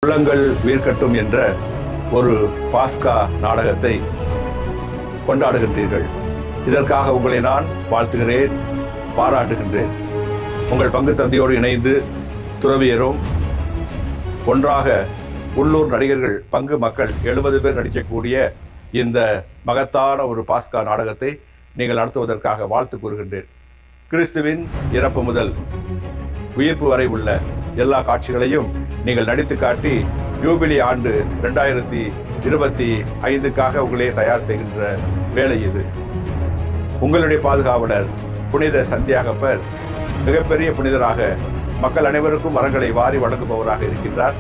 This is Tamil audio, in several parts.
உள்ளங்கள் வீர்க்கட்டும் என்ற ஒரு பாஸ்கா நாடகத்தை கொண்டாடுகின்றீர்கள். இதற்காக உங்களை நான் வாழ்த்துகிறேன், பாராட்டுகின்றேன். உங்கள் பங்கு தந்தையோடு இணைந்து துறவியரும் ஒன்றாக உள்ளூர் நடிகர்கள் பங்கு மக்கள் 70 பேர் நடிக்கக்கூடிய இந்த மகத்தான ஒரு பாஸ்கா நாடகத்தை நீங்கள் நடத்துவதற்காக வாழ்த்து கூறுகின்றேன். கிறிஸ்துவின் இறப்பு முதல் உயிர்ப்பு வரை உள்ள எல்லா காட்சிகளையும் நீங்கள் நடித்து காட்டி யூபிலி ஆண்டு 2025க்காக உங்களே தயார் செய்கின்ற வேலை இது. உங்களுடைய பாதுகாவலர் புனித சந்தியாகப்பர் மிகப்பெரிய புனிதராக மக்கள் அனைவருக்கும் வரங்களை வாரி வழங்குபவராக இருக்கின்றார்.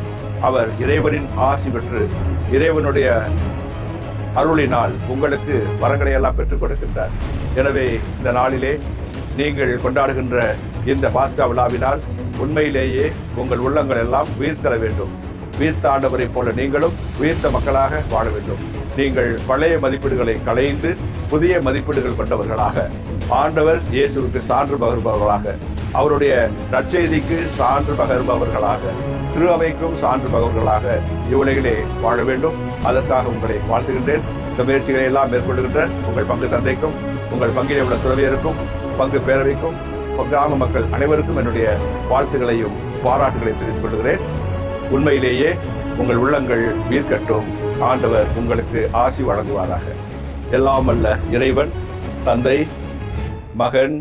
அவர் இறைவனின் ஆசி பெற்று இறைவனுடைய அருளினால் உங்களுக்கு வரங்களை எல்லாம் பெற்றுக் கொடுக்கின்றார். எனவே இந்த நாளிலே நீங்கள் கொண்டாடுகின்ற இந்த பாஸ்கா விழாவினால் உண்மையிலேயே உங்கள் உள்ளங்கள் எல்லாம் உயிர்த்தர வேண்டும். உயிர்த்த ஆண்டவரை போல நீங்களும் உயிர்த்த மக்களாக வாழ வேண்டும். நீங்கள் பழைய மதிப்பீடுகளை களைந்து புதிய மதிப்பீடுகள் கொண்டவர்களாக, ஆண்டவர் இயேசுவுக்கு சான்று பகர்பவர்களாக, அவருடைய நற்செய்திக்கு சான்று பகர்பவர்களாக, திரு அவைக்கும் சான்று பகர்வர்களாக இவ்வுலகிலே வாழ வேண்டும். அதற்காக உங்களை வாழ்த்துகின்றேன். இந்த முயற்சிகளை எல்லாம் மேற்கொள்கின்ற உங்கள் பங்கு தந்தைக்கும், உங்கள் பங்கிலே உள்ள துறவியருக்கும், பங்கு பேரவைக்கும், கிராம மக்கள் அனைவருக்கும் என்னுடைய வாழ்த்துக்களையும் பாராட்டுகளையும் தெரிவித்துக் கொள்கிறேன். உண்மையிலேயே உங்கள் உள்ளங்கள் வீர்க்கட்டும். ஆண்டவர் உங்களுக்கு ஆசி வழங்குவாராக. எல்லாம் வல்ல இறைவன், தந்தை, மகன்,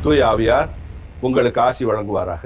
தூய ஆவியார் உங்களுக்கு ஆசி வழங்குவாராக.